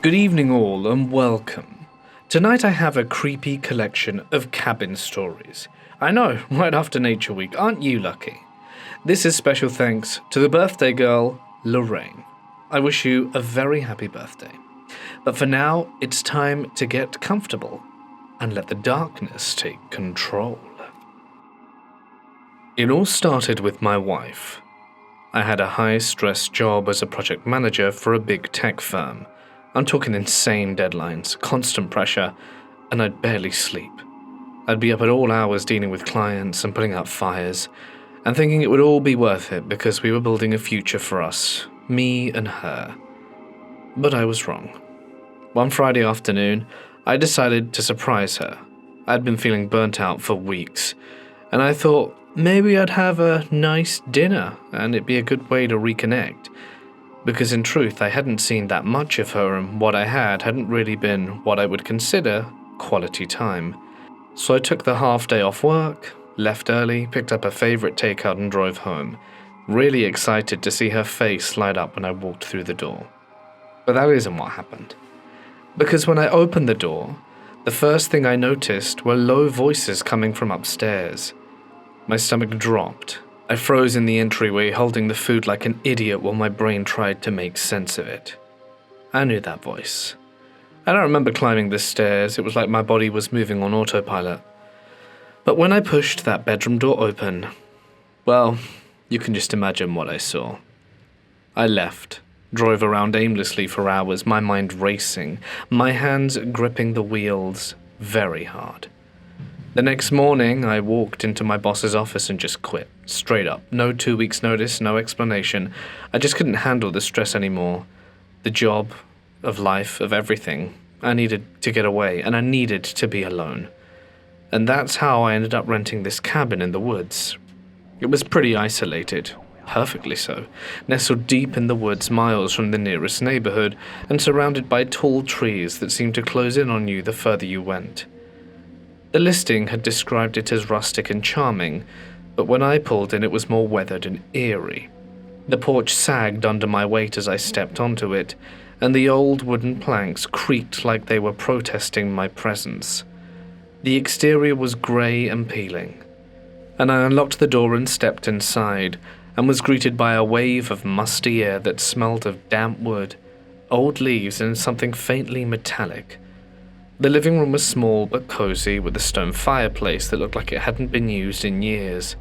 Good evening all and welcome. Tonight I have a creepy collection of cabin stories. I know, right after Nature Week, aren't you lucky? This is special thanks to the birthday girl, Lorraine. I wish you a very happy birthday. But for now, it's time to get comfortable and let the darkness take control. It all started with my wife. I had a high-stress job as a project manager for a big tech firm. I'm talking insane deadlines, constant pressure, and I'd barely sleep. I'd be up at all hours dealing with clients and putting out fires, and thinking it would all be worth it because we were building a future for us, me and her. But I was wrong. One Friday afternoon, I decided to surprise her. I'd been feeling burnt out for weeks, and I thought maybe I'd have a nice dinner and it'd be a good way to reconnect. Because in truth, I hadn't seen that much of her, and what I had hadn't really been what I would consider quality time. So I took the half day off work, left early, picked up her favorite takeout and drove home, really excited to see her face light up when I walked through the door. But that isn't what happened. Because when I opened the door, the first thing I noticed were low voices coming from upstairs. My stomach dropped. I froze in the entryway, holding the food like an idiot while my brain tried to make sense of it. I knew that voice. I don't remember climbing the stairs, it was like my body was moving on autopilot. But when I pushed that bedroom door open, well, you can just imagine what I saw. I left, drove around aimlessly for hours, my mind racing, my hands gripping the wheels very hard. The next morning, I walked into my boss's office and just quit, straight up. No 2 weeks notice, no explanation. I just couldn't handle the stress anymore. The job, of life, of everything. I needed to get away, and I needed to be alone. And that's how I ended up renting this cabin in the woods. It was pretty isolated, perfectly so, nestled deep in the woods miles from the nearest neighborhood, and surrounded by tall trees that seemed to close in on you the further you went. The listing had described it as rustic and charming, but when I pulled in it was more weathered and eerie. The porch sagged under my weight as I stepped onto it, and the old wooden planks creaked like they were protesting my presence. The exterior was grey and peeling, and I unlocked the door and stepped inside, and was greeted by a wave of musty air that smelled of damp wood, old leaves and something faintly metallic. The living room was small but cozy, with a stone fireplace that looked like it hadn't been used in years.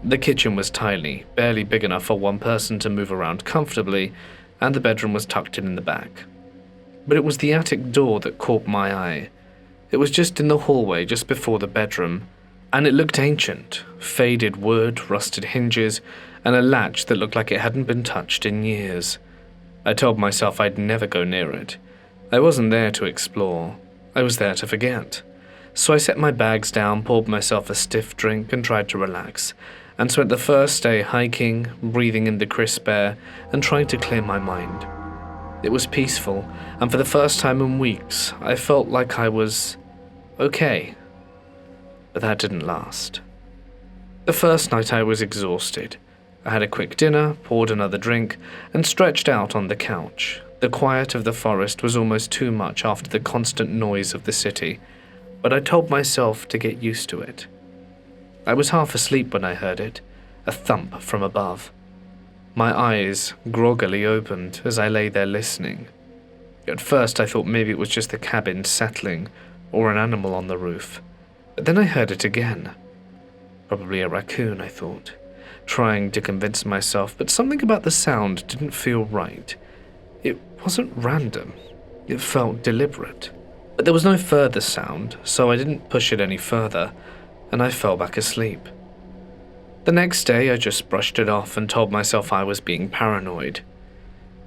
The kitchen was tiny, barely big enough for one person to move around comfortably, and the bedroom was tucked in the back. But it was the attic door that caught my eye. It was just in the hallway, just before the bedroom, and it looked ancient, faded wood, rusted hinges, and a latch that looked like it hadn't been touched in years. I told myself I'd never go near it. I wasn't there to explore. I was there to forget. So I set my bags down, poured myself a stiff drink and tried to relax, and spent the first day hiking, breathing in the crisp air, and trying to clear my mind. It was peaceful, and for the first time in weeks, I felt like I was okay. But that didn't last. The first night I was exhausted. I had a quick dinner, poured another drink, and stretched out on the couch. The quiet of the forest was almost too much after the constant noise of the city, but I told myself to get used to it. I was half asleep when I heard it, a thump from above. My eyes groggily opened as I lay there listening. At first I thought maybe it was just the cabin settling, or an animal on the roof. But then I heard it again. Probably a raccoon, I thought, trying to convince myself, but something about the sound didn't feel right. It wasn't random. It felt deliberate. But there was no further sound, so I didn't push it any further, and I fell back asleep. The next day, I just brushed it off and told myself I was being paranoid.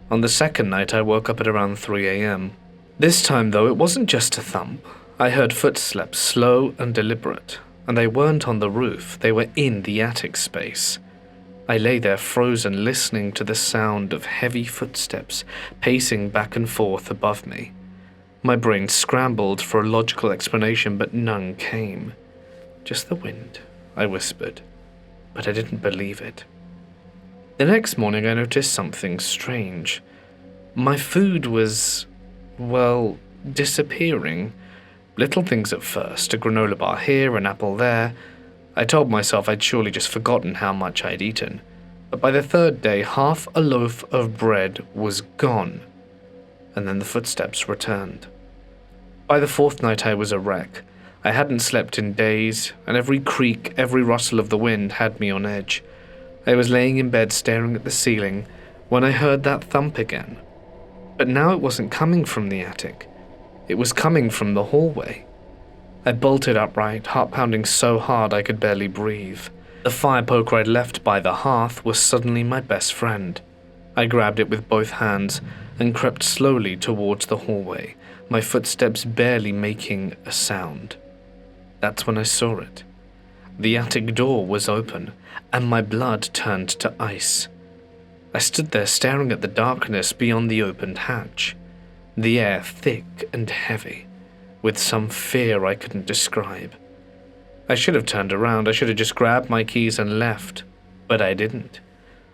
On the second night, I woke up at around 3 a.m. This time, though, it wasn't just a thump. I heard footsteps, slow and deliberate, and they weren't on the roof, they were in the attic space. I lay there frozen, listening to the sound of heavy footsteps pacing back and forth above me. My brain scrambled for a logical explanation, but none came. Just the wind, I whispered, but I didn't believe it. The next morning I noticed something strange. My food was well, disappearing. Little things at first, a granola bar here, an apple there. I told myself I'd surely just forgotten how much I'd eaten. But by the third day, half a loaf of bread was gone, and then the footsteps returned. By the fourth night, I was a wreck. I hadn't slept in days, and every creak, every rustle of the wind had me on edge. I was laying in bed staring at the ceiling when I heard that thump again. But now it wasn't coming from the attic. It was coming from the hallway. I bolted upright, heart pounding so hard I could barely breathe. The fire poker I'd left by the hearth was suddenly my best friend. I grabbed it with both hands and crept slowly towards the hallway, my footsteps barely making a sound. That's when I saw it. The attic door was open, and my blood turned to ice. I stood there staring at the darkness beyond the opened hatch, the air thick and heavy, with some fear I couldn't describe. I should have turned around, I should have just grabbed my keys and left, but I didn't.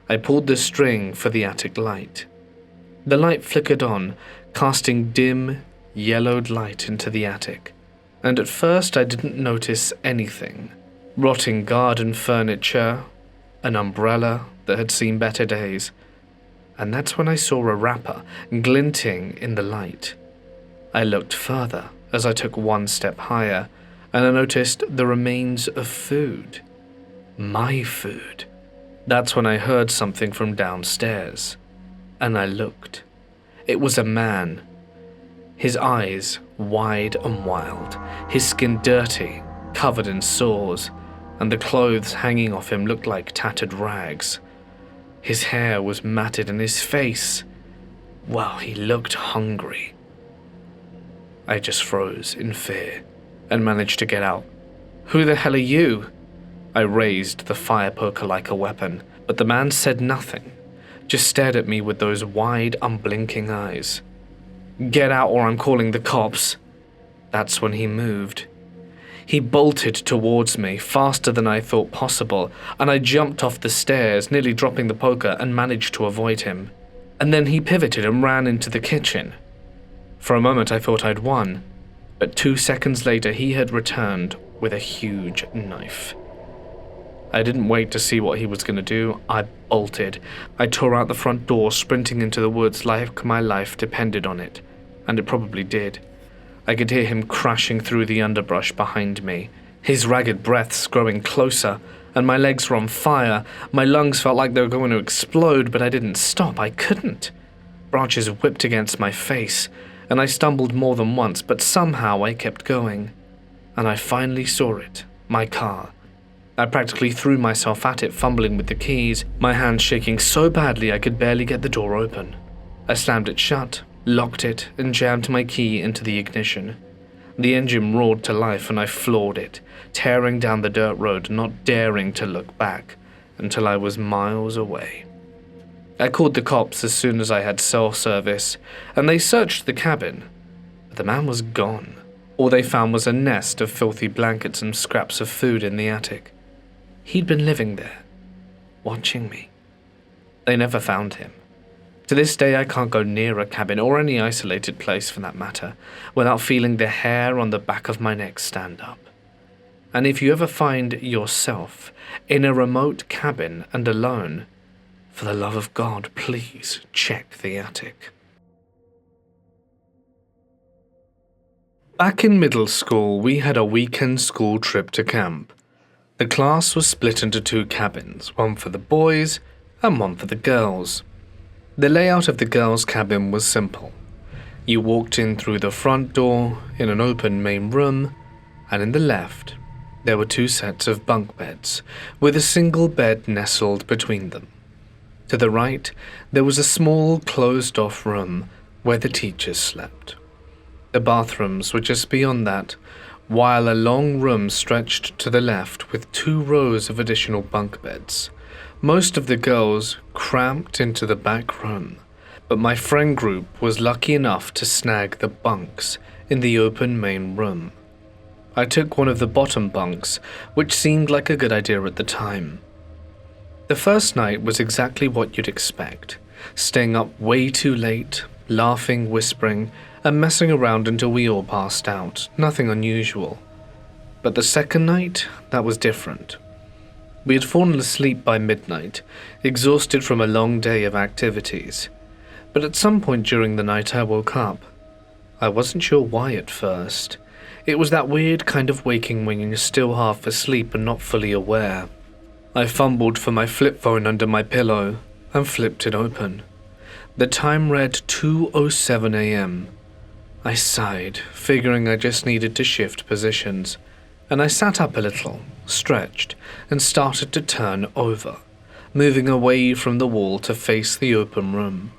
I pulled the string for the attic light. The light flickered on, casting dim, yellowed light into the attic, and at first I didn't notice anything. Rotting garden furniture, an umbrella that had seen better days, and that's when I saw a wrapper glinting in the light. I looked further as I took one step higher, and I noticed the remains of food. My food. That's when I heard something from downstairs, and I looked. It was a man. His eyes wide and wild, his skin dirty, covered in sores, and the clothes hanging off him looked like tattered rags. His hair was matted and his face, well, he looked hungry. I just froze in fear and managed to get out. "Who the hell are you?" I raised the fire poker like a weapon, but the man said nothing, just stared at me with those wide, unblinking eyes. "Get out or I'm calling the cops." That's when he moved. He bolted towards me, faster than I thought possible, and I jumped off the stairs, nearly dropping the poker, and managed to avoid him. And then he pivoted and ran into the kitchen. For a moment I thought I'd won, but 2 seconds later he had returned with a huge knife. I didn't wait to see what he was going to do. I bolted. I tore out the front door, sprinting into the woods like my life depended on it, and it probably did. I could hear him crashing through the underbrush behind me, his ragged breaths growing closer, and my legs were on fire. My lungs felt like they were going to explode, but I didn't stop. I couldn't. Branches whipped against my face, and I stumbled more than once, but somehow I kept going. And I finally saw it, my car. I practically threw myself at it, fumbling with the keys, my hands shaking so badly I could barely get the door open. I slammed it shut, locked it, and jammed my key into the ignition. The engine roared to life and I floored it, tearing down the dirt road, not daring to look back until I was miles away. I called the cops as soon as I had cell service, and they searched the cabin, but the man was gone. All they found was a nest of filthy blankets and scraps of food in the attic. He'd been living there, watching me. They never found him. To this day, I can't go near a cabin, or any isolated place for that matter, without feeling the hair on the back of my neck stand up. And if you ever find yourself in a remote cabin and alone, for the love of God, please check the attic. Back in middle school, we had a weekend school trip to camp. The class was split into 2 cabins, one for the boys and one for the girls. The layout of the girls' cabin was simple. You walked in through the front door in an open main room, and in the left, there were 2 sets of bunk beds, with a single bed nestled between them. To the right, there was a small closed-off room where the teachers slept. The bathrooms were just beyond that, while a long room stretched to the left with 2 rows of additional bunk beds. Most of the girls cramped into the back room, but my friend group was lucky enough to snag the bunks in the open main room. I took one of the bottom bunks, which seemed like a good idea at the time. The first night was exactly what you'd expect, staying up way too late, laughing, whispering, and messing around until we all passed out, nothing unusual. But the second night, that was different. We had fallen asleep by midnight, exhausted from a long day of activities. But at some point during the night I woke up. I wasn't sure why at first. It was that weird kind of waking when you're still half asleep and not fully aware. I fumbled for my flip phone under my pillow and flipped it open. The time read 2:07 a.m. I sighed, figuring I just needed to shift positions, and I sat up a little, stretched, and started to turn over, moving away from the wall to face the open room.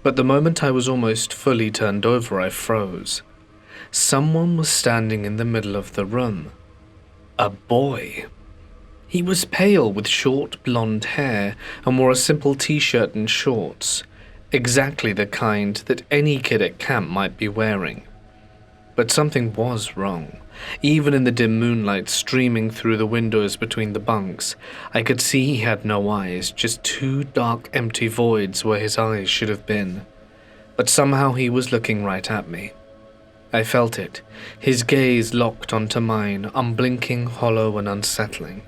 But the moment I was almost fully turned over, I froze. Someone was standing in the middle of the room. A boy. He was pale with short blonde hair and wore a simple t-shirt and shorts, exactly the kind that any kid at camp might be wearing. But something was wrong. Even in the dim moonlight streaming through the windows between the bunks, I could see he had no eyes, just two dark empty voids where his eyes should have been. But somehow he was looking right at me. I felt it, his gaze locked onto mine, unblinking, hollow and unsettling.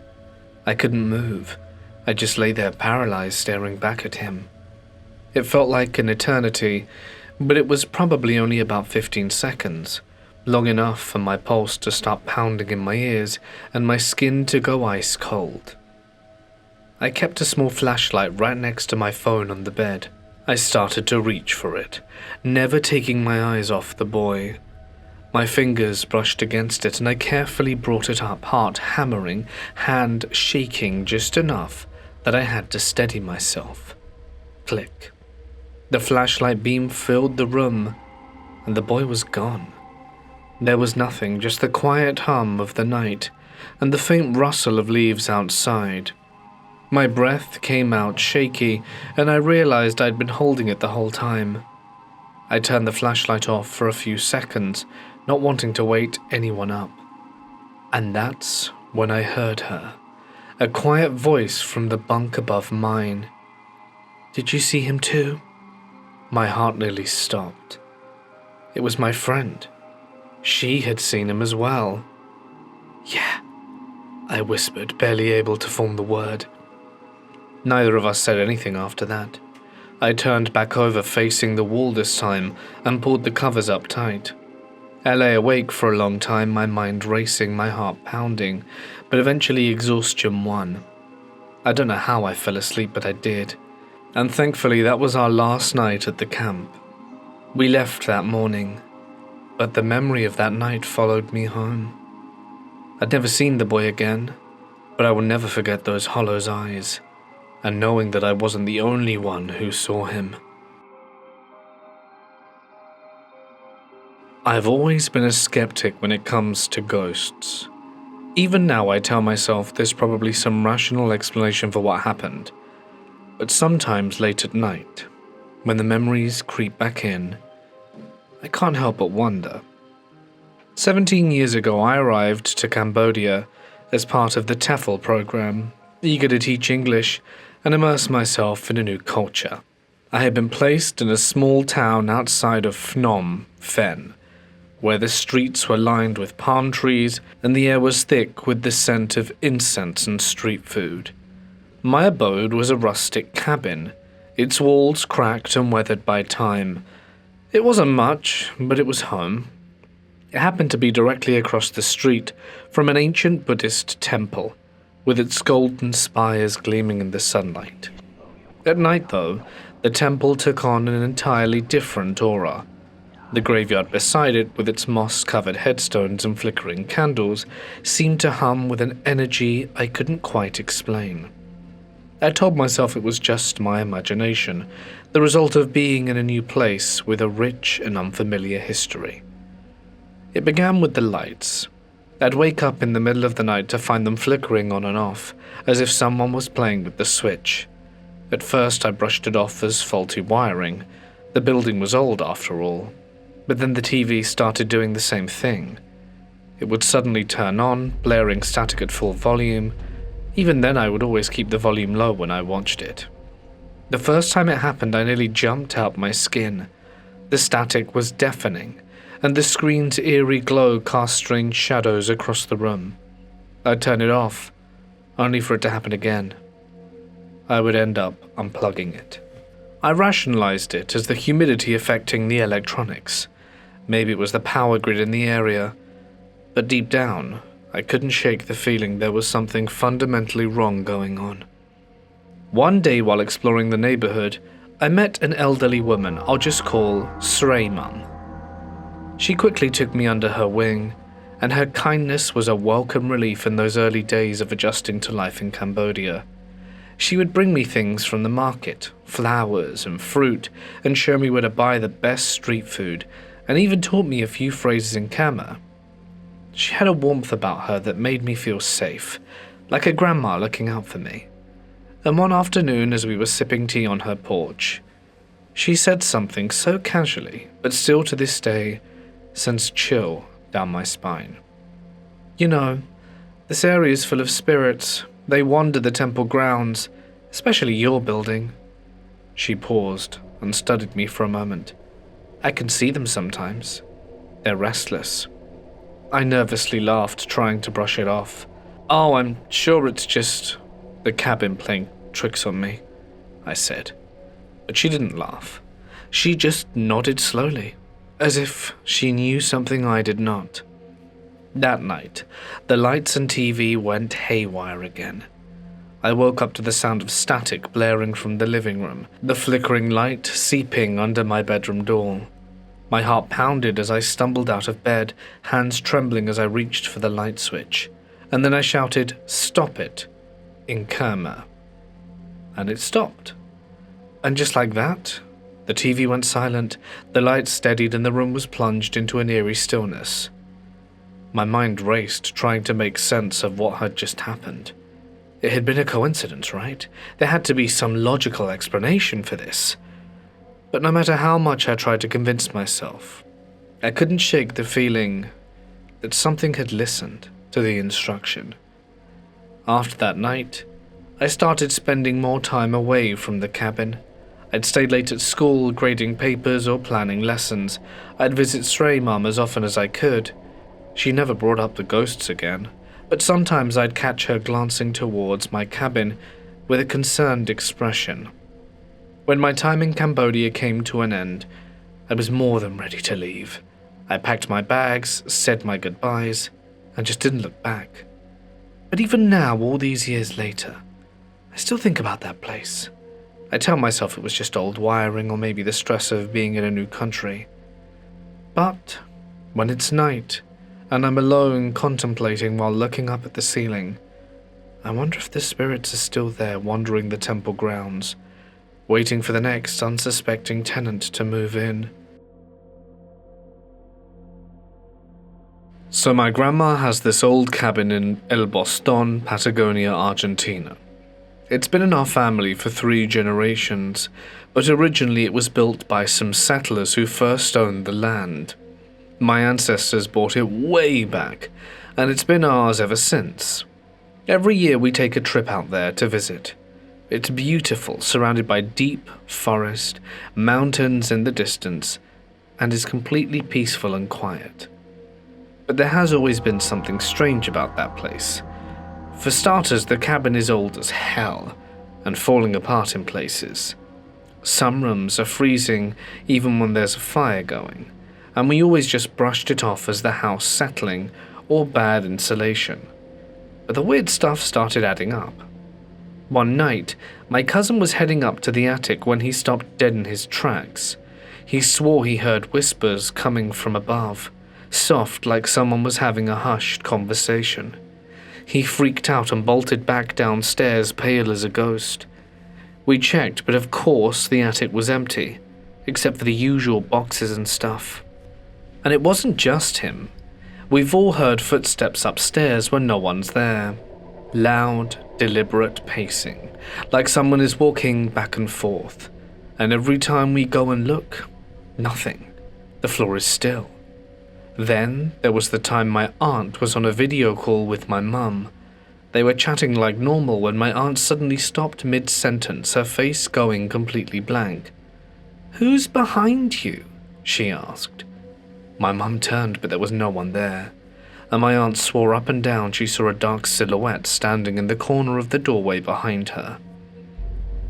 I couldn't move. I just lay there paralyzed, staring back at him. It felt like an eternity, but it was probably only about 15 seconds. Long enough for my pulse to start pounding in my ears and my skin to go ice cold. I kept a small flashlight right next to my phone on the bed. I started to reach for it, never taking my eyes off the boy. My fingers brushed against it and I carefully brought it up, heart hammering, hand shaking just enough that I had to steady myself. Click. The flashlight beam filled the room and the boy was gone. There was nothing, just the quiet hum of the night and the faint rustle of leaves outside. My breath came out shaky, and I realized I'd been holding it the whole time. I turned the flashlight off for a few seconds, not wanting to wake anyone up. And that's when I heard her, a quiet voice from the bunk above mine. "Did you see him too?" My heart nearly stopped. It was my friend. She had seen him as well. "Yeah," I whispered, barely able to form the word. Neither of us said anything after that. I turned back over facing the wall this time and pulled the covers up tight. I lay awake for a long time, my mind racing, my heart pounding, but eventually exhaustion won. I don't know how I fell asleep, but I did. And thankfully that was our last night at the camp. We left that morning, but the memory of that night followed me home. I'd never seen the boy again, but I will never forget those hollow eyes, and knowing that I wasn't the only one who saw him. I've always been a skeptic when it comes to ghosts. Even now I tell myself there's probably some rational explanation for what happened, but sometimes late at night, when the memories creep back in, I can't help but wonder. 17 years ago I arrived to Cambodia as part of the TEFL program, eager to teach English and immerse myself in a new culture. I had been placed in a small town outside of Phnom Penh, where the streets were lined with palm trees and the air was thick with the scent of incense and street food. My abode was a rustic cabin, its walls cracked and weathered by time. It wasn't much, but it was home. It happened to be directly across the street from an ancient Buddhist temple, with its golden spires gleaming in the sunlight. At night, though, the temple took on an entirely different aura. The graveyard beside it, with its moss-covered headstones and flickering candles, seemed to hum with an energy I couldn't quite explain. I told myself it was just my imagination, the result of being in a new place with a rich and unfamiliar history. It began with the lights. I'd wake up in the middle of the night to find them flickering on and off, as if someone was playing with the switch. At first I brushed it off as faulty wiring. The building was old after all. But then the TV started doing the same thing. It would suddenly turn on, blaring static at full volume. Even then I would always keep the volume low when I watched it. The first time it happened I nearly jumped out my skin. The static was deafening, and the screen's eerie glow cast strange shadows across the room. I'd turn it off, only for it to happen again. I would end up unplugging it. I rationalized it as the humidity affecting the electronics. Maybe it was the power grid in the area, but deep down, I couldn't shake the feeling there was something fundamentally wrong going on. One day while exploring the neighborhood, I met an elderly woman I'll just call Sray Mum. She quickly took me under her wing, and her kindness was a welcome relief in those early days of adjusting to life in Cambodia. She would bring me things from the market, flowers and fruit, and show me where to buy the best street food, and even taught me a few phrases in Khmer. She had a warmth about her that made me feel safe, like a grandma looking out for me. And one afternoon, as we were sipping tea on her porch, she said something so casually, but still to this day sends chill down my spine. You know, this area is full of spirits. They wander the temple grounds, especially your building. She paused and studied me for a moment. I can see them sometimes. They're restless. I nervously laughed, trying to brush it off. Oh, I'm sure it's just the cabin playing tricks on me, I said. But she didn't laugh. She just nodded slowly, as if she knew something I did not. That night, the lights and TV went haywire again. I woke up to the sound of static blaring from the living room, the flickering light seeping under my bedroom door. My heart pounded as I stumbled out of bed, hands trembling as I reached for the light switch, and then I shouted, "Stop it," in Khmer. And it stopped. And just like that, the TV went silent, the lights steadied, and the room was plunged into an eerie stillness. My mind raced, trying to make sense of what had just happened. It had been a coincidence, right? There had to be some logical explanation for this. But no matter how much I tried to convince myself, I couldn't shake the feeling that something had listened to the instruction. After that night, I started spending more time away from the cabin. I'd stay late at school, grading papers or planning lessons. I'd visit Stray Mum as often as I could. She never brought up the ghosts again, but sometimes I'd catch her glancing towards my cabin with a concerned expression. When my time in Cambodia came to an end, I was more than ready to leave. I packed my bags, said my goodbyes, and just didn't look back. But even now, all these years later, I still think about that place. I tell myself it was just old wiring or maybe the stress of being in a new country. But when it's night, and I'm alone contemplating while looking up at the ceiling, I wonder if the spirits are still there wandering the temple grounds, waiting for the next unsuspecting tenant to move in. So my grandma has this old cabin in El Boston, Patagonia, Argentina. It's been in our family for 3 generations, but originally it was built by some settlers who first owned the land. My ancestors bought it way back, and it's been ours ever since. Every year we take a trip out there to visit. It's beautiful, surrounded by deep forest, mountains in the distance, and is completely peaceful and quiet. But there has always been something strange about that place. For starters, the cabin is old as hell, and falling apart in places. Some rooms are freezing even when there's a fire going, and we always just brushed it off as the house settling or bad insulation. But the weird stuff started adding up. One night, my cousin was heading up to the attic when he stopped dead in his tracks. He swore he heard whispers coming from above, soft like someone was having a hushed conversation. He freaked out and bolted back downstairs, pale as a ghost. We checked, but of course the attic was empty, except for the usual boxes and stuff. And it wasn't just him. We've all heard footsteps upstairs when no one's there. Loud, deliberate pacing, like someone is walking back and forth. And every time we go and look, nothing. The floor is still. Then there was the time my aunt was on a video call with my mum. They were chatting like normal when my aunt suddenly stopped mid-sentence, her face going completely blank. "Who's behind you?" she asked. My mum turned, but there was no one there, and my aunt swore up and down she saw a dark silhouette standing in the corner of the doorway behind her.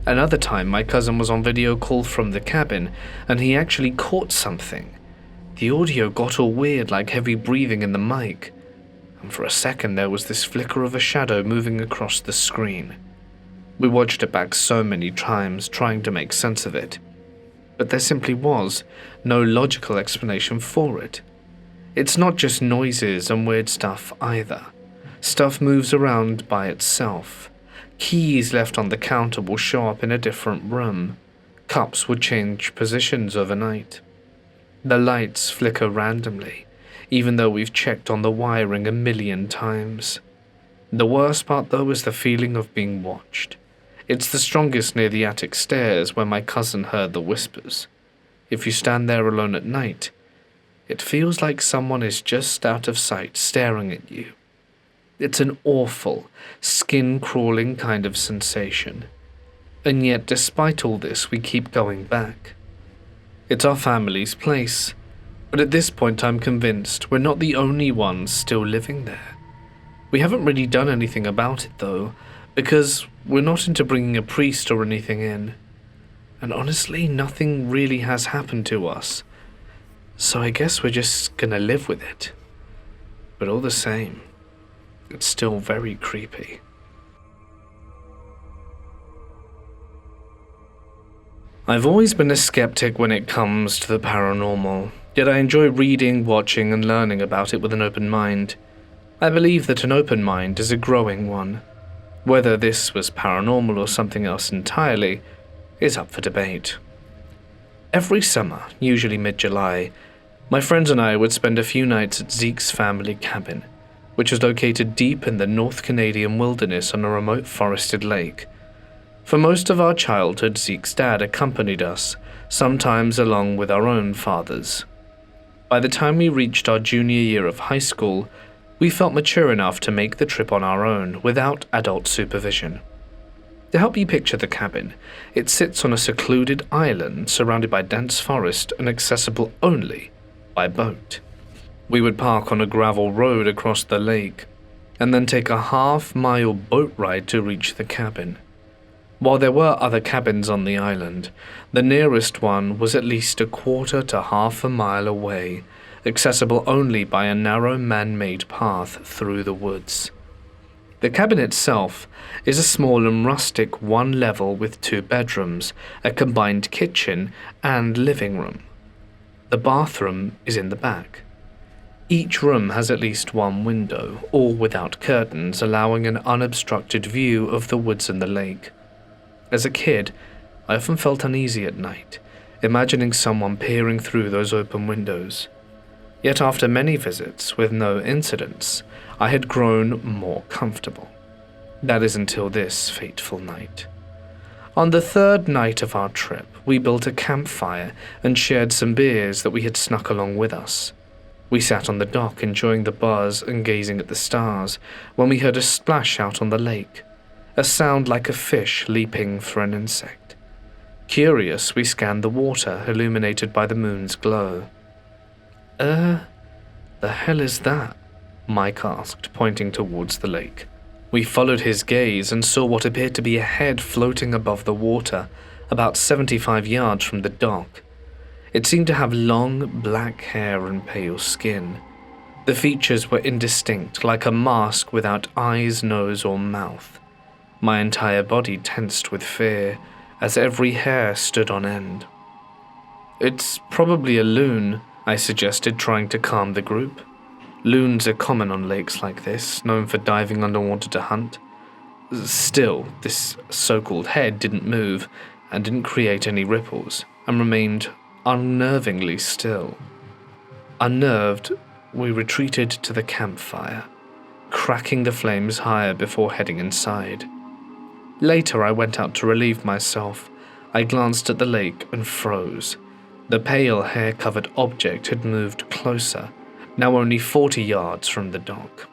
Another time, my cousin was on video call from the cabin, and he actually caught something. The audio got all weird, like heavy breathing in the mic, and for a second there was this flicker of a shadow moving across the screen. We watched it back so many times, trying to make sense of it, but there simply was no logical explanation for it. It's not just noises and weird stuff either. Stuff moves around by itself. Keys left on the counter will show up in a different room. Cups would change positions overnight. The lights flicker randomly, even though we've checked on the wiring a million times. The worst part, though, is the feeling of being watched. It's the strongest near the attic stairs where my cousin heard the whispers. If you stand there alone at night, it feels like someone is just out of sight staring at you. It's an awful, skin-crawling kind of sensation. And yet, despite all this, we keep going back. It's our family's place, but at this point I'm convinced we're not the only ones still living there. We haven't really done anything about it though, because we're not into bringing a priest or anything in. And honestly, nothing really has happened to us, so I guess we're just gonna live with it. But all the same, it's still very creepy. I've always been a skeptic when it comes to the paranormal, yet I enjoy reading, watching, and learning about it with an open mind. I believe that an open mind is a growing one. Whether this was paranormal or something else entirely is up for debate. Every summer, usually mid-July, my friends and I would spend a few nights at Zeke's family cabin, which was located deep in the North Canadian wilderness on a remote forested lake. For most of our childhood, Zeke's dad accompanied us, sometimes along with our own fathers. By the time we reached our junior year of high school, we felt mature enough to make the trip on our own without adult supervision. To help you picture the cabin, it sits on a secluded island surrounded by dense forest and accessible only by boat. We would park on a gravel road across the lake, and then take a half-mile boat ride to reach the cabin. While there were other cabins on the island, the nearest one was at least a quarter to half a mile away, accessible only by a narrow man-made path through the woods. The cabin itself is a small and rustic one level with 2 bedrooms, a combined kitchen, and living room. The bathroom is in the back. Each room has at least 1 window, all without curtains, allowing an unobstructed view of the woods and the lake. As a kid, I often felt uneasy at night, imagining someone peering through those open windows. Yet after many visits with no incidents, I had grown more comfortable. That is until this fateful night. On the 3rd night of our trip, we built a campfire and shared some beers that we had snuck along with us. We sat on the dock enjoying the buzz and gazing at the stars when we heard a splash out on the lake, a sound like a fish leaping for an insect. Curious, we scanned the water illuminated by the moon's glow. The hell is that?" Mike asked, pointing towards the lake. We followed his gaze and saw what appeared to be a head floating above the water, about 75 yards from the dock. It seemed to have long, black hair and pale skin. The features were indistinct, like a mask without eyes, nose, or mouth. My entire body tensed with fear, as every hair stood on end. "It's probably a loon," I suggested, trying to calm the group. Loons are common on lakes like this, known for diving underwater to hunt. Still, this so-called head didn't move and didn't create any ripples, and remained unnervingly still. Unnerved, we retreated to the campfire, cracking the flames higher before heading inside. Later, I went out to relieve myself. I glanced at the lake and froze. The pale hair-covered object had moved closer, now only 40 yards from the dock.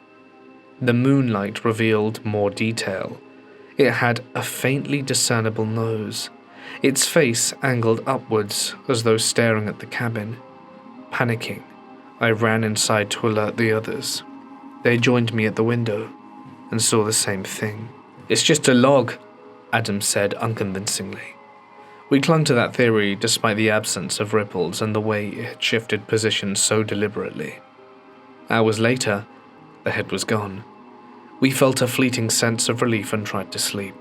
The moonlight revealed more detail. It had a faintly discernible nose, its face angled upwards as though staring at the cabin. Panicking, I ran inside to alert the others. They joined me at the window and saw the same thing. "It's just a log," Adam said unconvincingly. We clung to that theory despite the absence of ripples and the way it had shifted position so deliberately. Hours later, the head was gone. We felt a fleeting sense of relief and tried to sleep.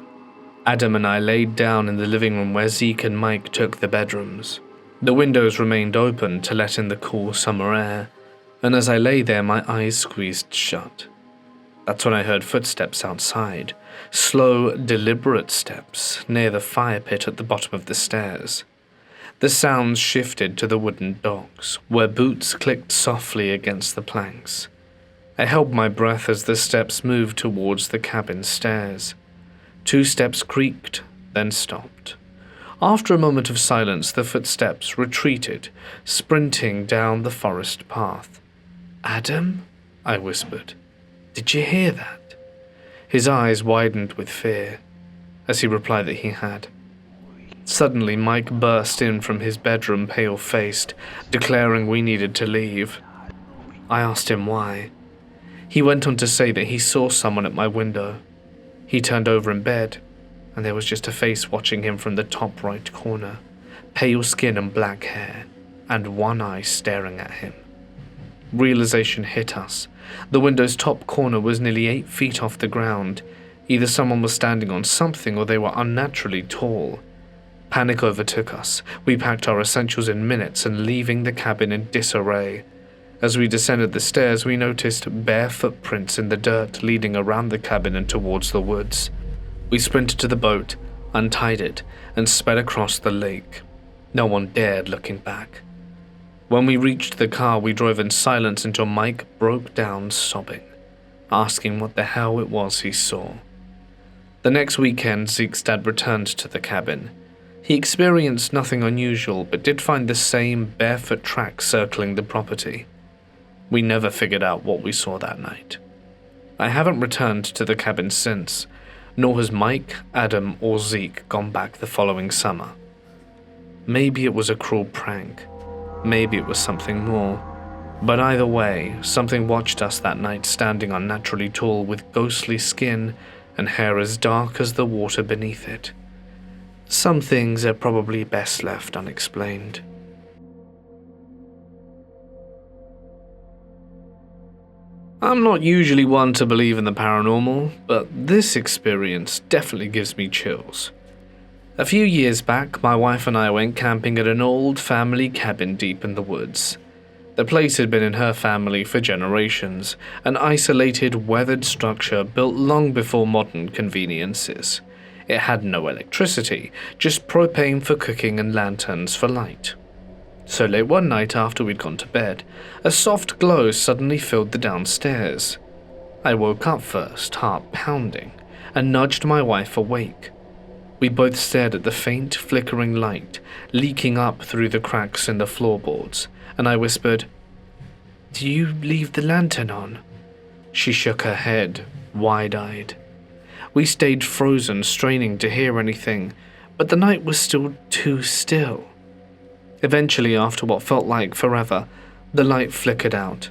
Adam and I laid down in the living room where Zeke and Mike took the bedrooms. The windows remained open to let in the cool summer air, and as I lay there, my eyes squeezed shut. That's when I heard footsteps outside, slow, deliberate steps near the fire pit at the bottom of the stairs. The sounds shifted to the wooden docks, where boots clicked softly against the planks. I held my breath as the steps moved towards the cabin stairs. 2 steps creaked, then stopped. After a moment of silence, the footsteps retreated, sprinting down the forest path. "Adam?" I whispered. "Did you hear that?" His eyes widened with fear, as he replied that he had. Suddenly, Mike burst in from his bedroom, pale-faced, declaring we needed to leave. I asked him why. He went on to say that he saw someone at my window. He turned over in bed, and there was just a face watching him from the top right corner, pale skin and black hair, and one eye staring at him. Realization hit us. The window's top corner was nearly 8 feet off the ground. Either someone was standing on something or they were unnaturally tall. Panic overtook us. We packed our essentials in minutes and leaving the cabin in disarray. As we descended the stairs, we noticed bare footprints in the dirt leading around the cabin and towards the woods. We sprinted to the boat, untied it, and sped across the lake. No one dared looking back. When we reached the car, we drove in silence until Mike broke down sobbing, asking what the hell it was he saw. The next weekend, Zeke's dad returned to the cabin. He experienced nothing unusual, but did find the same barefoot tracks circling the property. We never figured out what we saw that night. I haven't returned to the cabin since, nor has Mike, Adam, or Zeke gone back the following summer. Maybe it was a cruel prank. Maybe it was something more. But either way, something watched us that night, standing unnaturally tall with ghostly skin and hair as dark as the water beneath it. Some things are probably best left unexplained. I'm not usually one to believe in the paranormal, but this experience definitely gives me chills. A few years back, my wife and I went camping at an old family cabin deep in the woods. The place had been in her family for generations, an isolated, weathered structure built long before modern conveniences. It had no electricity, just propane for cooking and lanterns for light. So late one night after we'd gone to bed, a soft glow suddenly filled the downstairs. I woke up first, heart pounding, and nudged my wife awake. We both stared at the faint, flickering light leaking up through the cracks in the floorboards, and I whispered, "Do you leave the lantern on?" She shook her head, wide-eyed. We stayed frozen, straining to hear anything, but the night was still too still. Eventually, after what felt like forever, the light flickered out.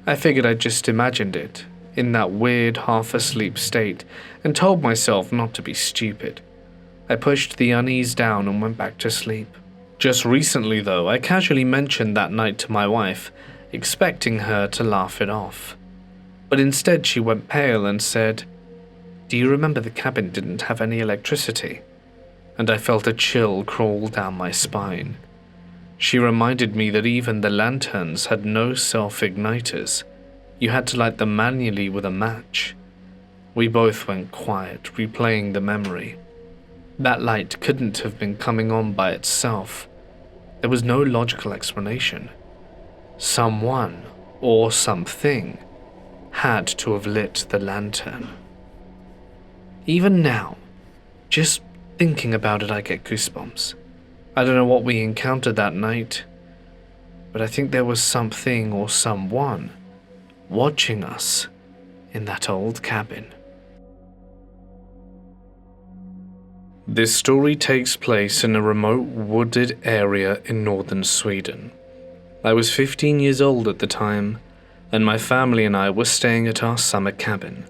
I figured I'd just imagined it, in that weird half-asleep state, and told myself not to be stupid. I pushed the unease down and went back to sleep. Just recently, though, I casually mentioned that night to my wife, expecting her to laugh it off. But instead she went pale and said, "Do you remember the cabin didn't have any electricity?" And I felt a chill crawl down my spine. She reminded me that even the lanterns had no self-igniters. You had to light them manually with a match. We both went quiet, replaying the memory. That light couldn't have been coming on by itself. There was no logical explanation. Someone, or something, had to have lit the lantern. Even now, just thinking about it, I get goosebumps. I don't know what we encountered that night, but I think there was something or someone watching us in that old cabin. This story takes place in a remote wooded area in northern Sweden. I was 15 years old at the time, and my family and I were staying at our summer cabin.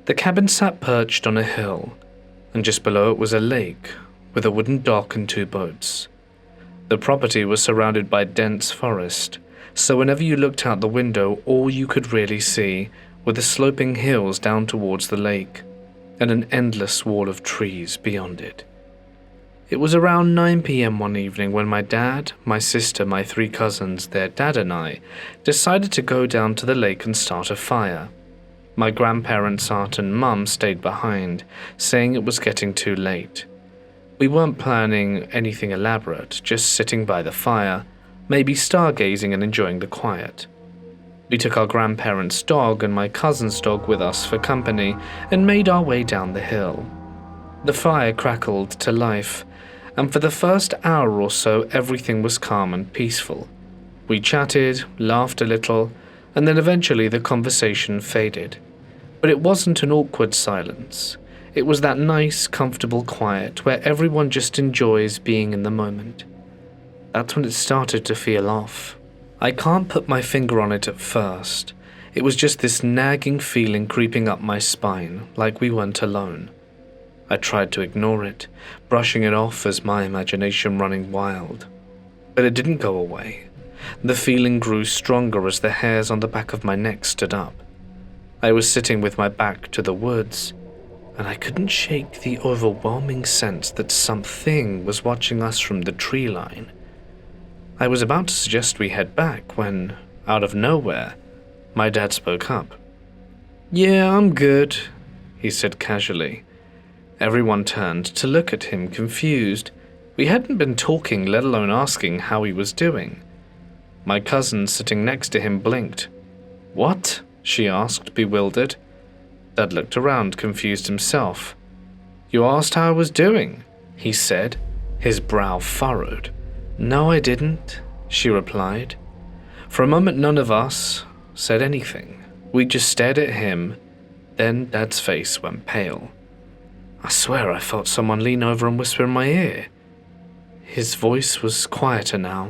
The cabin sat perched on a hill, and just below it was a lake with a wooden dock and 2 boats. The property was surrounded by dense forest, so whenever you looked out the window, all you could really see were the sloping hills down towards the lake, and an endless wall of trees beyond it. It was around 9 p.m. one evening when my dad, my sister, my 3 cousins, their dad and I decided to go down to the lake and start a fire. My grandparents, aunt and mum stayed behind, saying it was getting too late. We weren't planning anything elaborate, just sitting by the fire, maybe stargazing and enjoying the quiet. We took our grandparents' dog and my cousin's dog with us for company and made our way down the hill. The fire crackled to life, and for the first hour or so everything was calm and peaceful. We chatted, laughed a little, and then eventually the conversation faded. But it wasn't an awkward silence. It was that nice, comfortable quiet where everyone just enjoys being in the moment. That's when it started to feel off. I can't put my finger on it at first. It was just this nagging feeling creeping up my spine, like we weren't alone. I tried to ignore it, brushing it off as my imagination running wild. But it didn't go away. The feeling grew stronger as the hairs on the back of my neck stood up. I was sitting with my back to the woods, and I couldn't shake the overwhelming sense that something was watching us from the tree line. I was about to suggest we head back when, out of nowhere, my dad spoke up. "Yeah, I'm good," he said casually. Everyone turned to look at him, confused. We hadn't been talking, let alone asking how he was doing. My cousin sitting next to him blinked. "What?" she asked, bewildered. Dad looked around, confused himself. "You asked how I was doing," he said, his brow furrowed. "No, I didn't," she replied. For a moment none of us said anything. We just stared at him, then Dad's face went pale. I swear I felt someone lean over and whisper in my ear. His voice was quieter now,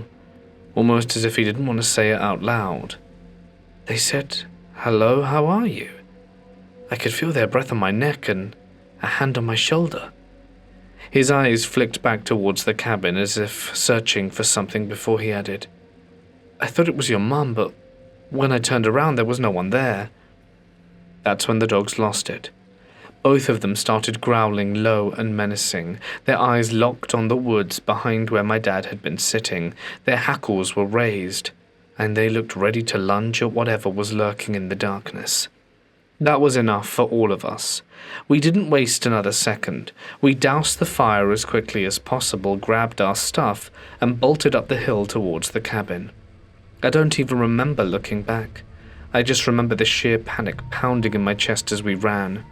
almost as if he didn't want to say it out loud. They said, "Hello, how are you?" I could feel their breath on my neck and a hand on my shoulder. His eyes flicked back towards the cabin as if searching for something before he added, "I thought it was your mum, but when I turned around there was no one there." That's when the dogs lost it. Both of them started growling low and menacing, their eyes locked on the woods behind where my dad had been sitting. Their hackles were raised, and they looked ready to lunge at whatever was lurking in the darkness. That was enough for all of us. We didn't waste another second. We doused the fire as quickly as possible, grabbed our stuff, and bolted up the hill towards the cabin. I don't even remember looking back. I just remember the sheer panic pounding in my chest as we ran.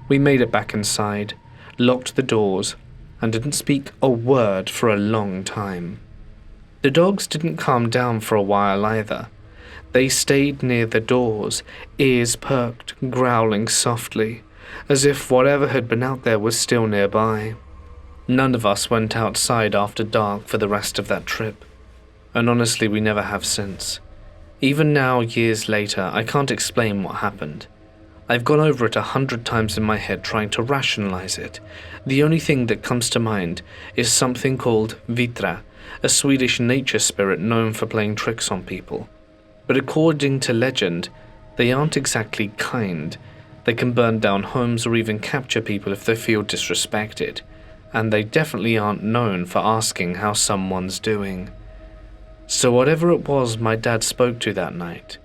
We made it back inside, locked the doors, and didn't speak a word for a long time. The dogs didn't calm down for a while either. They stayed near the doors, ears perked, growling softly, as if whatever had been out there was still nearby. None of us went outside after dark for the rest of that trip, and honestly we never have since. Even now, years later, I can't explain what happened. I've gone over it 100 times in my head trying to rationalize it. The only thing that comes to mind is something called Vitra, a Swedish nature spirit known for playing tricks on people. But according to legend, they aren't exactly kind. They can burn down homes or even capture people if they feel disrespected. And they definitely aren't known for asking how someone's doing. So whatever it was my dad spoke to that night,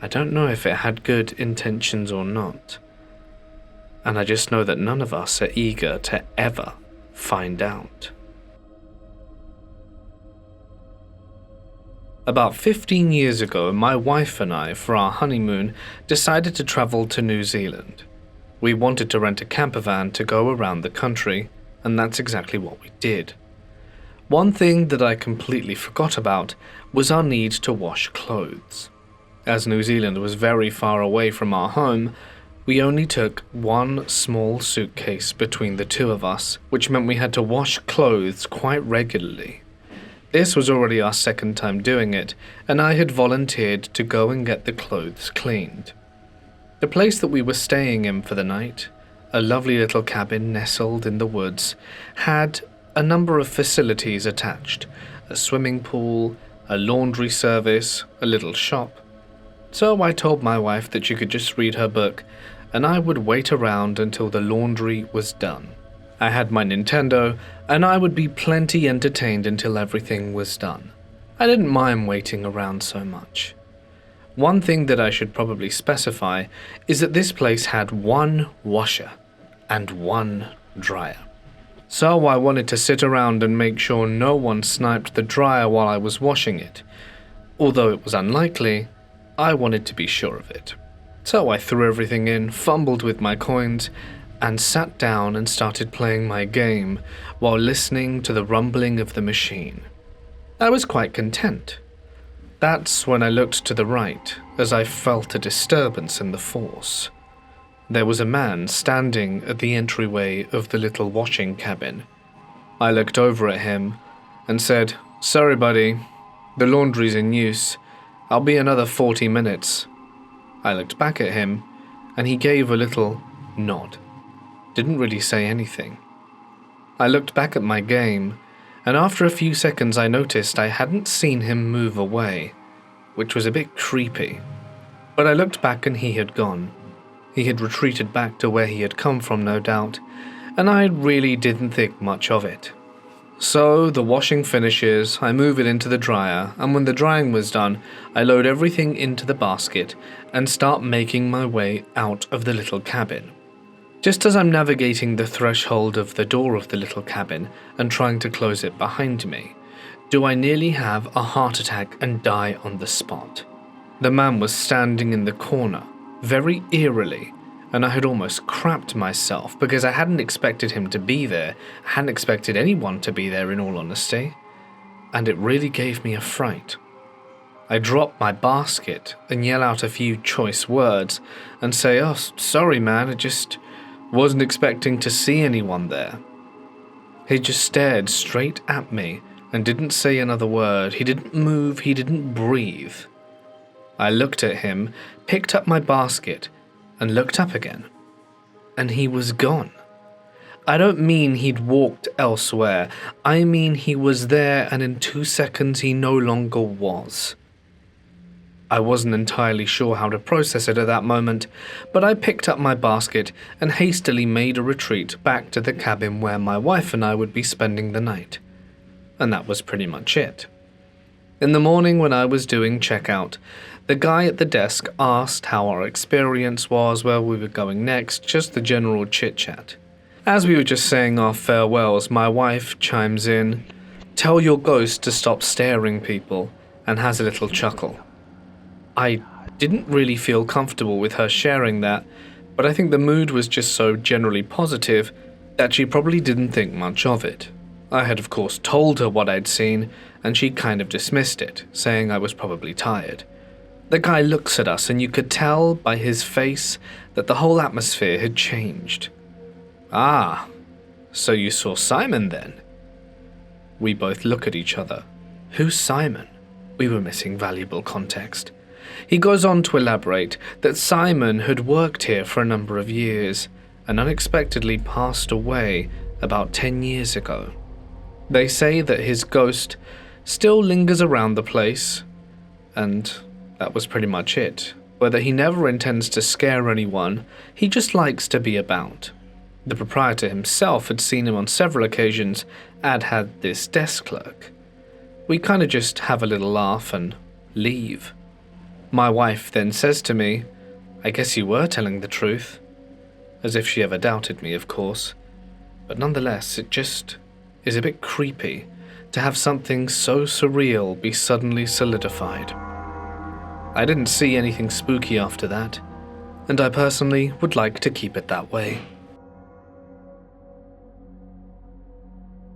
I don't know if it had good intentions or not. And I just know that none of us are eager to ever find out. About 15 years ago, my wife and I, for our honeymoon, decided to travel to New Zealand. We wanted to rent a camper van to go around the country, and that's exactly what we did. One thing that I completely forgot about was our need to wash clothes. As New Zealand was very far away from our home, we only took one small suitcase between the two of us, which meant we had to wash clothes quite regularly. This was already our second time doing it, and I had volunteered to go and get the clothes cleaned. The place that we were staying in for the night, a lovely little cabin nestled in the woods, had a number of facilities attached: a swimming pool, a laundry service, a little shop. So I told my wife that she could just read her book, and I would wait around until the laundry was done. I had my Nintendo, and I would be plenty entertained until everything was done. I didn't mind waiting around so much. One thing that I should probably specify is that this place had one washer and one dryer. So I wanted to sit around and make sure no one sniped the dryer while I was washing it. Although it was unlikely, I wanted to be sure of it. So I threw everything in, fumbled with my coins, and sat down and started playing my game while listening to the rumbling of the machine. I was quite content. That's when I looked to the right, as I felt a disturbance in the force. There was a man standing at the entryway of the little washing cabin. I looked over at him and said, "Sorry, buddy, the laundry's in use. I'll be another 40 minutes. I looked back at him, and he gave a little nod. Didn't really say anything. I looked back at my game, and after a few seconds I noticed I hadn't seen him move away, which was a bit creepy. But I looked back and he had gone. He had retreated back to where he had come from, no doubt, and I really didn't think much of it. So the washing finishes, I move it into the dryer, and when the drying was done, I load everything into the basket and start making my way out of the little cabin. Just as I'm navigating the threshold of the door of the little cabin and trying to close it behind me, do I nearly have a heart attack and die on the spot. The man was standing in the corner, very eerily, and I had almost crapped myself because I hadn't expected him to be there. I hadn't expected anyone to be there, in all honesty, and it really gave me a fright. I drop my basket and yell out a few choice words and say, "Oh, sorry man, I just wasn't expecting to see anyone there." He just stared straight at me and didn't say another word. He didn't move, he didn't breathe. I looked at him, picked up my basket, and looked up again. And he was gone. I don't mean he'd walked elsewhere. I mean he was there, and in 2 seconds he no longer was. I wasn't entirely sure how to process it at that moment, but I picked up my basket and hastily made a retreat back to the cabin where my wife and I would be spending the night. And that was pretty much it. In the morning when I was doing checkout, the guy at the desk asked how our experience was, where we were going next, just the general chit-chat. As we were just saying our farewells, my wife chimes in, "Tell your ghost to stop staring, people," and has a little chuckle. I didn't really feel comfortable with her sharing that, but I think the mood was just so generally positive that she probably didn't think much of it. I had of course told her what I'd seen, and she kind of dismissed it, saying I was probably tired. The guy looks at us, and you could tell by his face that the whole atmosphere had changed. "Ah, so you saw Simon then?" We both look at each other. Who's Simon? We were missing valuable context. He goes on to elaborate that Simon had worked here for a number of years and unexpectedly passed away about 10 years ago. They say that his ghost still lingers around the place, and that was pretty much it. Whether he never intends to scare anyone, he just likes to be about. The proprietor himself had seen him on several occasions and had this desk clerk. We kinda just have a little laugh and leave. My wife then says to me, "I guess you were telling the truth." As if she ever doubted me, of course. But nonetheless, it just is a bit creepy to have something so surreal be suddenly solidified. I didn't see anything spooky after that, and I personally would like to keep it that way.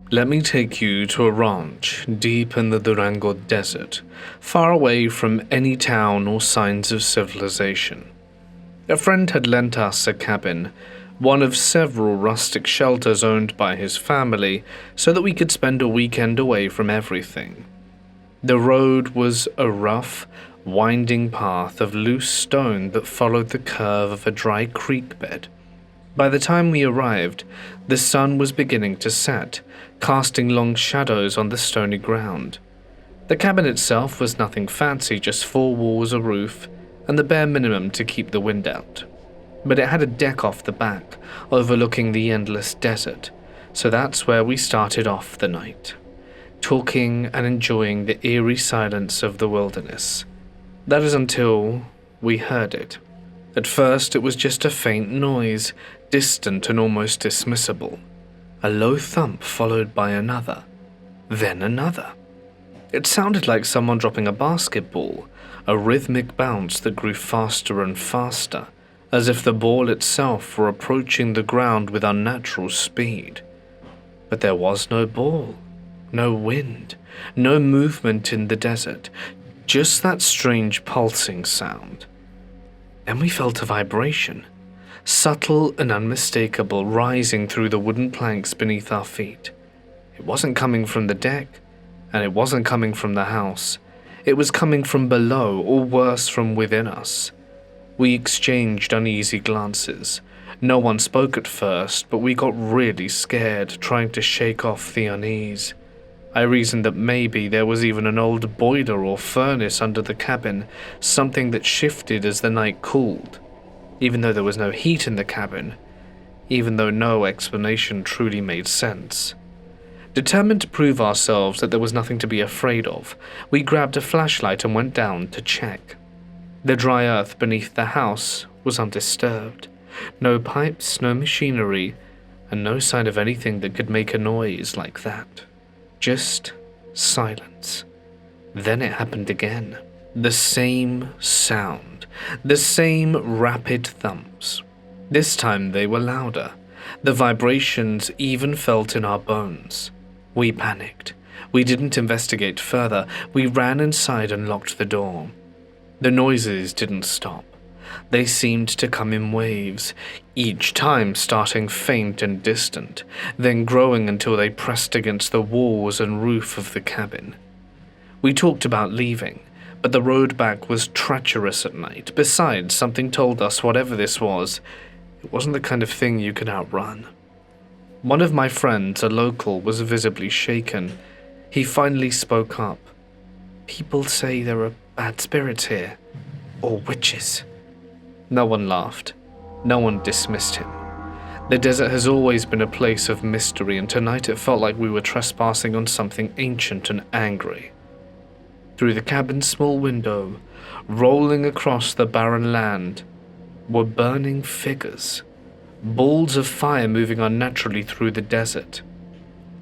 Let me take you to a ranch deep in the Durango desert, far away from any town or signs of civilization. A friend had lent us a cabin one of several rustic shelters owned by his family so that we could spend a weekend away from everything. The road was a rough, winding path of loose stone that followed the curve of a dry creek bed. By the time we arrived, the sun was beginning to set, casting long shadows on the stony ground. The cabin itself was nothing fancy, just 4 walls, a roof, and the bare minimum to keep the wind out. But it had a deck off the back, overlooking the endless desert, so that's where we started off the night, talking and enjoying the eerie silence of the wilderness. That is until we heard it. At first it was just a faint noise, distant and almost dismissible. A low thump followed by another, then another. It sounded like someone dropping a basketball, a rhythmic bounce that grew faster and faster, as if the ball itself were approaching the ground with unnatural speed. But there was no ball, no wind, no movement in the desert, just that strange pulsing sound. Then we felt a vibration, subtle and unmistakable, rising through the wooden planks beneath our feet. It wasn't coming from the deck, and it wasn't coming from the house. It was coming from below, or worse, from within us. We exchanged uneasy glances. No one spoke at first, but we got really scared, trying to shake off the unease. I reasoned that maybe there was even an old boiler or furnace under the cabin, something that shifted as the night cooled, even though there was no heat in the cabin, even though no explanation truly made sense. Determined to prove ourselves that there was nothing to be afraid of, we grabbed a flashlight and went down to check. The dry earth beneath the house was undisturbed. No pipes, no machinery, and no sign of anything that could make a noise like that. Just silence. Then it happened again. The same sound. The same rapid thumps. This time they were louder. The vibrations even felt in our bones. We panicked. We didn't investigate further. We ran inside and locked the door. The noises didn't stop. They seemed to come in waves, each time starting faint and distant, then growing until they pressed against the walls and roof of the cabin. We talked about leaving, but the road back was treacherous at night. Besides, something told us whatever this was, it wasn't the kind of thing you could outrun. One of my friends, a local, was visibly shaken. He finally spoke up. "People say there are bad spirits here, or witches." No one laughed. No one dismissed him. The desert has always been a place of mystery, and tonight it felt like we were trespassing on something ancient and angry. Through the cabin's small window, rolling across the barren land, were burning figures, balls of fire moving unnaturally through the desert.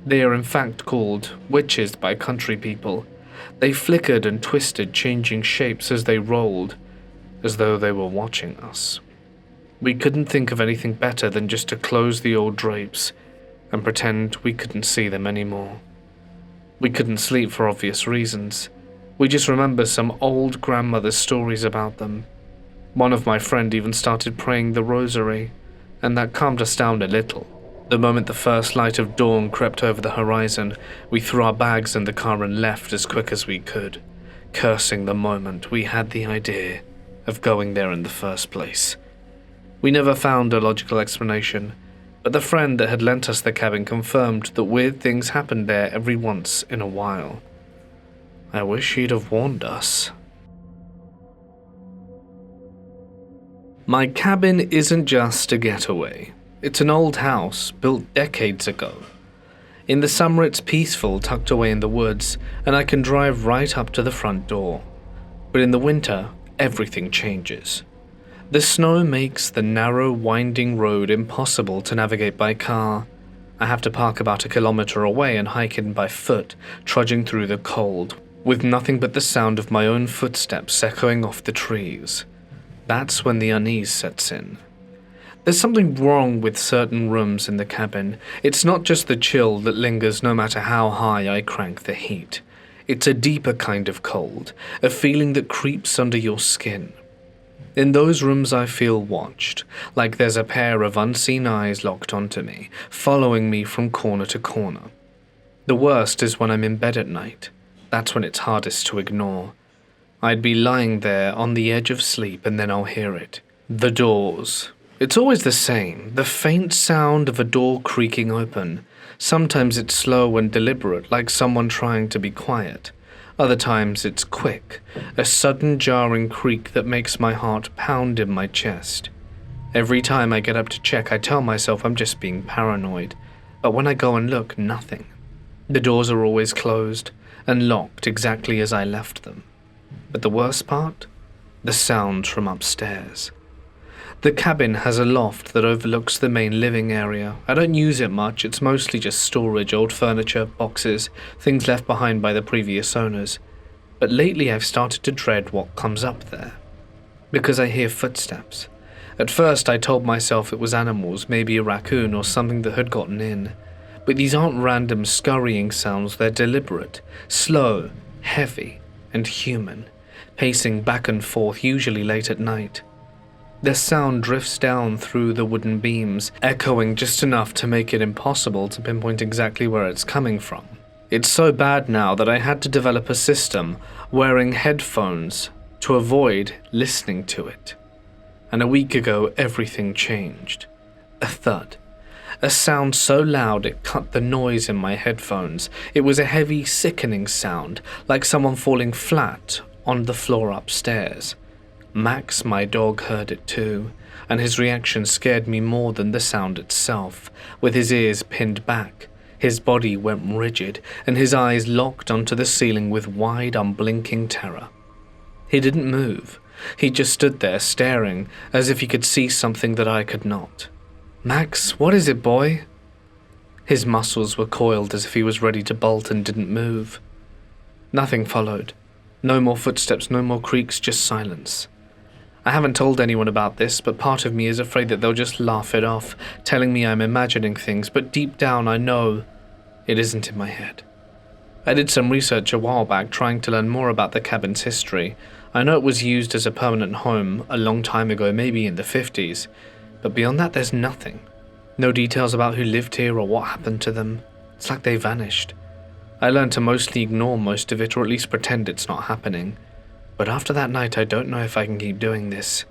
They are in fact called witches by country people. They flickered and twisted, changing shapes as they rolled, as though they were watching us. We couldn't think of anything better than just to close the old drapes and pretend we couldn't see them anymore. We couldn't sleep for obvious reasons. We just remember some old grandmother's stories about them. One of my friend even started praying the rosary, and that calmed us down a little. The moment the first light of dawn crept over the horizon, we threw our bags in the car and left as quick as we could, cursing the moment we had the idea of going there in the first place. We never found a logical explanation, but the friend that had lent us the cabin confirmed that weird things happened there every once in a while. I wish he'd have warned us. My cabin isn't just a getaway. It's an old house built decades ago. In the summer it's peaceful, tucked away in the woods, and I can drive right up to the front door. But in the winter, everything changes. The snow makes the narrow, winding road impossible to navigate by car. I have to park about 1 kilometer away and hike in by foot, trudging through the cold, with nothing but the sound of my own footsteps echoing off the trees. That's when the unease sets in. There's something wrong with certain rooms in the cabin. It's not just the chill that lingers no matter how high I crank the heat. It's a deeper kind of cold, a feeling that creeps under your skin. In those rooms I feel watched, like there's a pair of unseen eyes locked onto me, following me from corner to corner. The worst is when I'm in bed at night. That's when it's hardest to ignore. I'd be lying there on the edge of sleep and then I'll hear it. The doors. It's always the same, the faint sound of a door creaking open. Sometimes it's slow and deliberate, like someone trying to be quiet. Other times it's quick, a sudden jarring creak that makes my heart pound in my chest. Every time I get up to check, I tell myself I'm just being paranoid. But when I go and look, nothing. The doors are always closed and locked exactly as I left them. But the worst part? The sounds from upstairs. The cabin has a loft that overlooks the main living area. I don't use it much, it's mostly just storage, old furniture, boxes, things left behind by the previous owners. But lately I've started to dread what comes up there. Because I hear footsteps. At first I told myself it was animals, maybe a raccoon or something that had gotten in. But these aren't random scurrying sounds, they're deliberate, slow, heavy, and human, pacing back and forth, usually late at night. The sound drifts down through the wooden beams, echoing just enough to make it impossible to pinpoint exactly where it's coming from. It's so bad now that I had to develop a system wearing headphones to avoid listening to it. And a week ago, everything changed. A thud. A sound so loud it cut the noise in my headphones. It was a heavy, sickening sound, like someone falling flat on the floor upstairs. Max, my dog, heard it too, and his reaction scared me more than the sound itself. With his ears pinned back, his body went rigid, and his eyes locked onto the ceiling with wide, unblinking terror. He didn't move. He just stood there staring, as if he could see something that I could not. "Max, what is it, boy?" His muscles were coiled as if he was ready to bolt and didn't move. Nothing followed. No more footsteps, no more creaks, just silence. I haven't told anyone about this, but part of me is afraid that they'll just laugh it off, telling me I'm imagining things, but deep down I know it isn't in my head. I did some research a while back trying to learn more about the cabin's history. I know it was used as a permanent home a long time ago, maybe in the 50s, but beyond that there's nothing. No details about who lived here or what happened to them. It's like they vanished. I learned to mostly ignore most of it, or at least pretend it's not happening. But after that night, I don't know if I can keep doing this.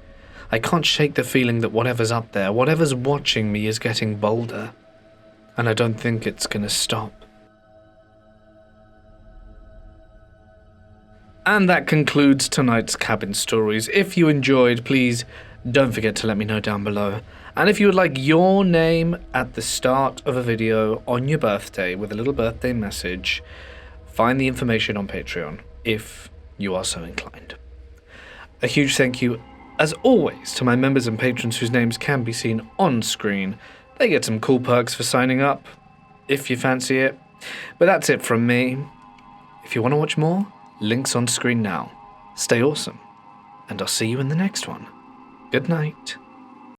I can't shake the feeling that whatever's up there, whatever's watching me, is getting bolder. And I don't think it's gonna stop. And that concludes tonight's cabin stories. If you enjoyed, please don't forget to let me know down below. And if you would like your name at the start of a video on your birthday with a little birthday message, find the information on Patreon if you are so inclined. A huge thank you, as always, to my members and patrons whose names can be seen on screen. They get some cool perks for signing up, if you fancy it. But that's it from me. If you want to watch more, links on screen now. Stay awesome, and I'll see you in the next one. Good night.